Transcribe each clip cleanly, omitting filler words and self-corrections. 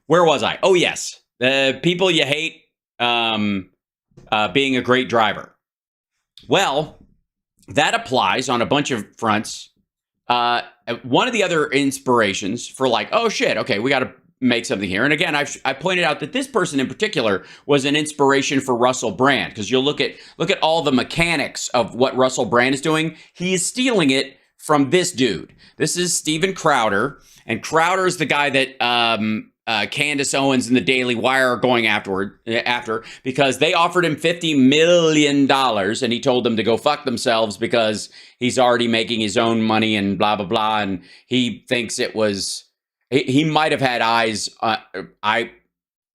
Where was I? Oh, yes. People you hate being a great driver. Well, that applies on a bunch of fronts. One of the other inspirations for like, oh shit, okay, we got to make something here. And again, I pointed out that this person in particular was an inspiration for Russell Brand, because you'll look at all the mechanics of what Russell Brand is doing. He is stealing it from this dude. This is Steven Crowder, and Crowder is the guy that Candace Owens and the Daily Wire are going after because they offered him $50 million and he told them to go fuck themselves because he's already making his own money and blah, blah, blah. And he thinks it was, he might have had eyes.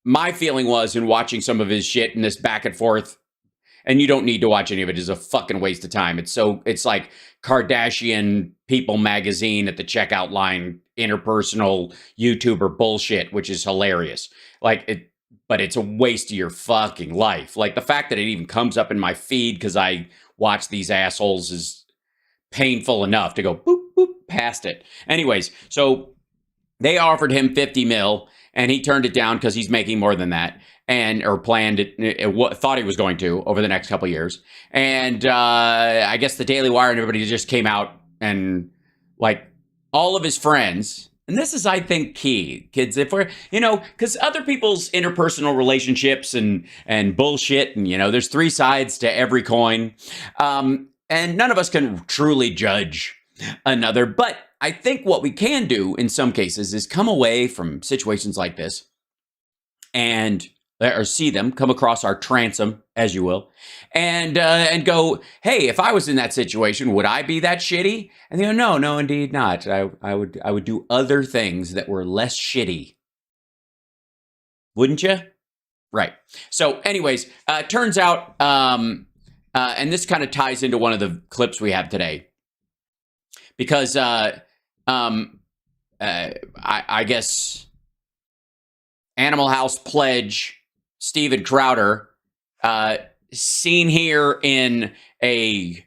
My feeling was in watching some of his shit and this back and forth, and you don't need to watch any of it, is a fucking waste of time. It's like Kardashian People magazine at the checkout line, interpersonal YouTuber bullshit, which is hilarious. But it's a waste of your fucking life. Like the fact that it even comes up in my feed because I watch these assholes is painful enough to go boop, boop, past it. Anyways, so they offered him 50 mil and he turned it down because he's making more than that. Or planned it, thought he was going to over the next couple of years. And I guess the Daily Wire and everybody just came out and like all of his friends. And this is, I think, key, kids, if we're, because other people's interpersonal relationships and bullshit, and, there's three sides to every coin. And none of us can truly judge another. But I think what we can do in some cases is come away from situations like this and see them, come across our transom, as you will, and go, hey, if I was in that situation, would I be that shitty? And they go, no, indeed not. I would do other things that were less shitty. Wouldn't you? Right. So anyways, turns out, and this kind of ties into one of the clips we have today, because I guess Animal House pledge Steven Crowder, seen here in a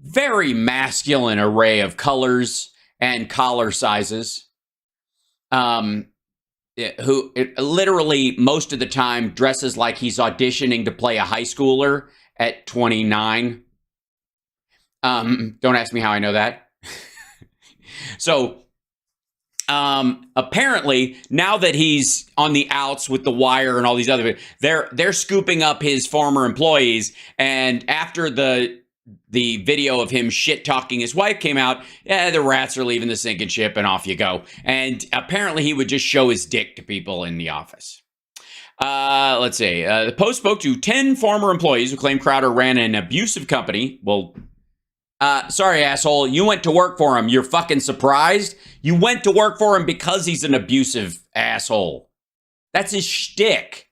very masculine array of colors and collar sizes, who literally most of the time dresses like he's auditioning to play a high schooler at 29. Don't ask me how I know that. So, apparently, now that he's on the outs with The Wire and all these other, they're scooping up his former employees. And after the video of him shit talking his wife came out, the rats are leaving the sinking ship and off you go. And apparently, he would just show his dick to people in the office. Let's see. The Post spoke to 10 former employees who claim Crowder ran an abusive company. Well, sorry, asshole. You went to work for him. You're fucking surprised? You went to work for him because he's an abusive asshole. That's his shtick.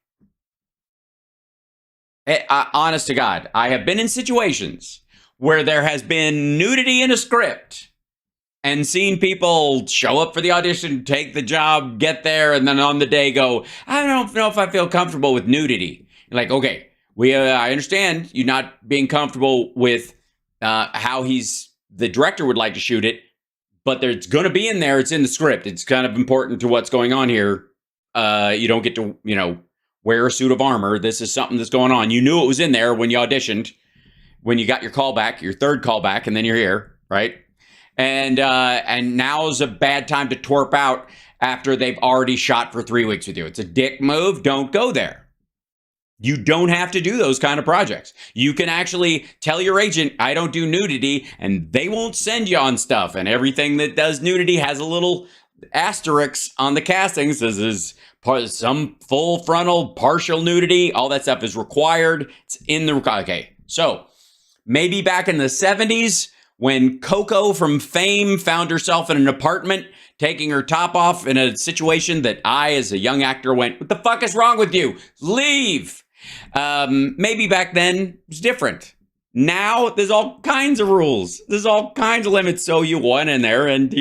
Honest to God, I have been in situations where there has been nudity in a script and seen people show up for the audition, take the job, get there, and then on the day go, I don't know if I feel comfortable with nudity. You're like, okay, I understand you not being comfortable with how the director would like to shoot it, but it's going to be in there. It's in the script. It's kind of important to what's going on here. You don't get to, wear a suit of armor. This is something that's going on. You knew it was in there when you auditioned, when you got your callback, your third callback, and then you're here, right? And now's a bad time to twerp out after they've already shot for 3 weeks with you. It's a dick move. Don't go there. You don't have to do those kind of projects. You can actually tell your agent, I don't do nudity, and they won't send you on stuff. And everything that does nudity has a little asterisk on the castings. This is some full frontal, partial nudity. All that stuff is required. It's in the, okay. So maybe back in the 70s when Coco from Fame found herself in an apartment taking her top off in a situation that I, as a young actor, went, what the fuck is wrong with you? Leave. Maybe back then it was different. Now there's all kinds of rules. There's all kinds of limits. So you went in there and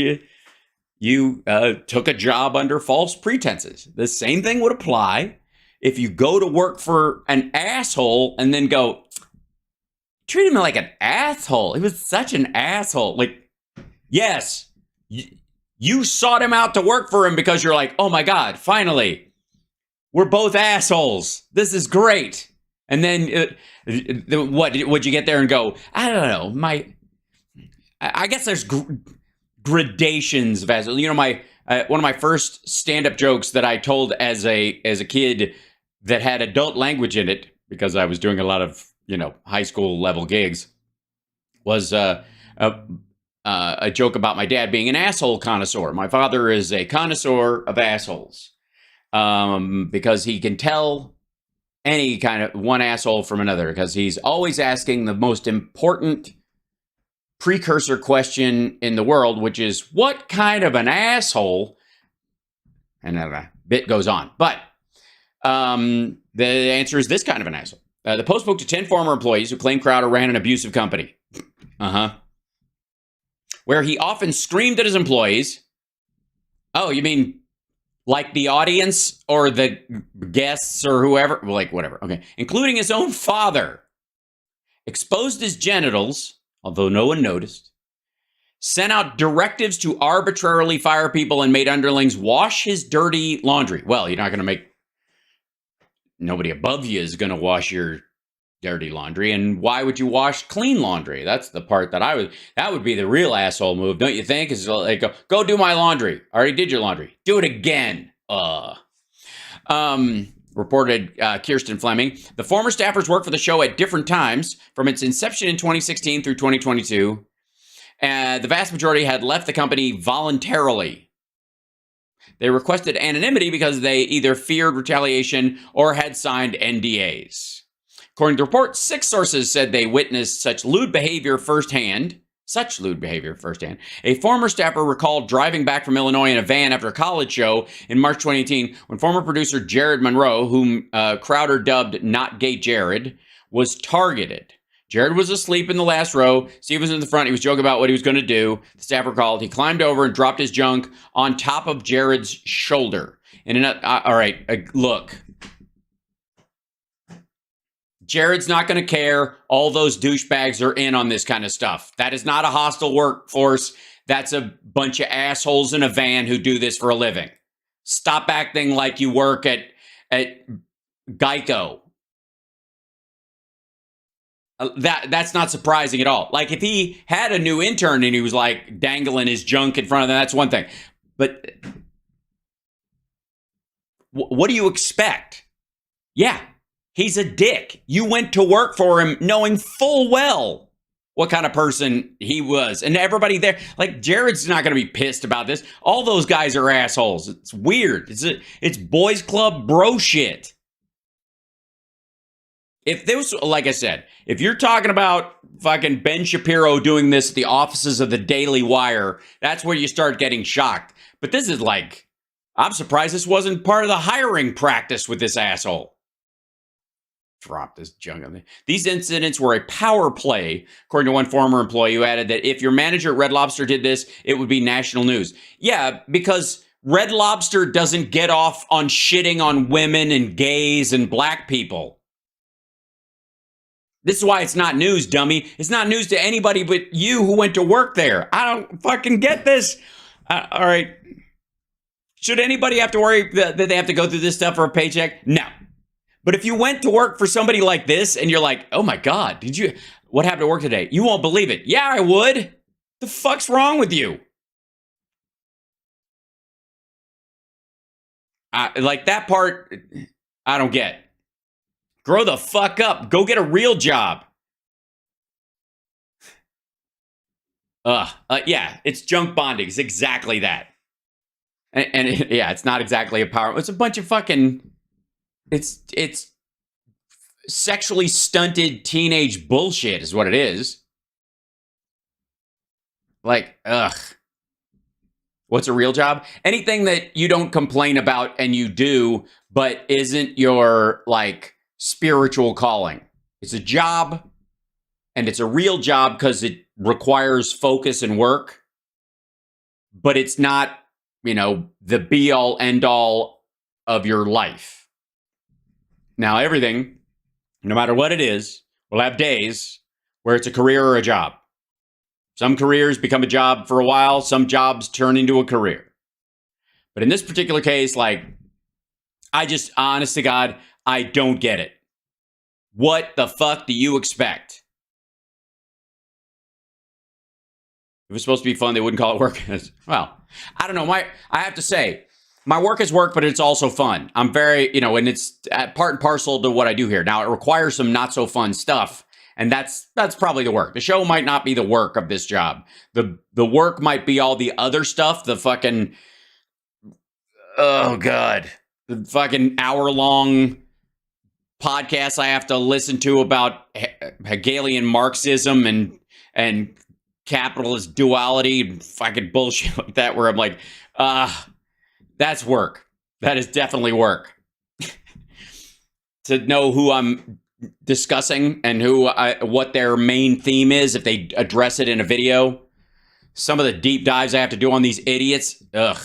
you took a job under false pretenses. The same thing would apply if you go to work for an asshole and then go, treat him like an asshole. He was such an asshole. Like, yes, You sought him out to work for him because you're like, oh my God, finally, we're both assholes. This is great. And then what would you get there and go, I don't know, I guess there's gradations of assholes. You know, one of my first stand-up jokes that I told as a kid that had adult language in it, because I was doing a lot of, high school level gigs, was a joke about my dad being an asshole connoisseur. My father is a connoisseur of assholes, because he can tell any kind of one asshole from another, because he's always asking the most important precursor question in the world, which is, what kind of an asshole? And a bit goes on. But the answer is this kind of an asshole. The Post spoke to 10 former employees who claimed Crowder ran an abusive company. Where he often screamed at his employees. Oh, you mean like the audience or the guests or whoever? Like, whatever. Okay. Including his own father. Exposed his genitals, although no one noticed. Sent out directives to arbitrarily fire people and made underlings wash his dirty laundry. Well, you're not going to make... Nobody above you is going to wash your dirty laundry. And why would you wash clean laundry? That's the part that that would be the real asshole move, don't you think? Is like, go do my laundry. I already did your laundry. Do it again. Reported Kirsten Fleming. The former staffers worked for the show at different times from its inception in 2016 through 2022. The vast majority had left the company voluntarily. They requested anonymity because they either feared retaliation or had signed NDAs. According to the report, 6 sources said they witnessed such lewd behavior firsthand. A former staffer recalled driving back from Illinois in a van after a college show in March 2018 when former producer Jared Monroe, whom Crowder dubbed Not Gay Jared, was targeted. Jared was asleep in the last row. Steve was in the front. He was joking about what he was going to do. The staffer called. He climbed over and dropped his junk on top of Jared's shoulder. All right, look. Jared's not going to care. All those douchebags are in on this kind of stuff. That is not a hostile workforce. That's a bunch of assholes in a van who do this for a living. Stop acting like you work at Geico. That's not surprising at all. Like, if he had a new intern and he was like dangling his junk in front of them, that's one thing. But what do you expect? Yeah, he's a dick. You went to work for him knowing full well what kind of person he was. And everybody there, like, Jared's not going to be pissed about this. All those guys are assholes. It's weird. It's boys club bro shit. If this, like I said, if you're talking about fucking Ben Shapiro doing this at the offices of the Daily Wire, that's where you start getting shocked. But this is like, I'm surprised this wasn't part of the hiring practice with this asshole. Drop this junk on me. These incidents were a power play, according to one former employee who added that if your manager at Red Lobster did this, it would be national news. Yeah, because Red Lobster doesn't get off on shitting on women and gays and black people. This is why it's not news, dummy. It's not news to anybody but you who went to work there. I don't fucking get this. All right. Should anybody have to worry that they have to go through this stuff for a paycheck? No. But if you went to work for somebody like this and you're like, oh my God, what happened at work today? You won't believe it. Yeah, I would. The fuck's wrong with you? Like, that part, I don't get. Grow the fuck up. Go get a real job. Yeah, it's junk bonding. It's exactly that. And yeah, it's not exactly a power. It's a bunch of fucking... It's sexually stunted teenage bullshit is what it is. Like, ugh. What's a real job? Anything that you don't complain about and you do, but isn't your, like, spiritual calling. It's a job, and it's a real job because it requires focus and work, but it's not, the be-all, end-all of your life. Now, everything, no matter what it is, will have days where it's a career or a job. Some careers become a job for a while. Some jobs turn into a career. But in this particular case, like, I just, honest to God, I don't get it. What the fuck do you expect? If it was supposed to be fun, they wouldn't call it work. Well, I don't know. I have to say, my work is work, but it's also fun. I'm very, and it's part and parcel to what I do here. Now, it requires some not so fun stuff, and that's probably the work. The show might not be the work of this job. The work might be all the other stuff, the fucking, oh God, the fucking hour-long podcasts I have to listen to about Hegelian Marxism and capitalist duality and fucking bullshit like that, where I'm like, that's work. That is definitely work. To know who I'm discussing and what their main theme is, if they address it in a video. Some of the deep dives I have to do on these idiots, ugh.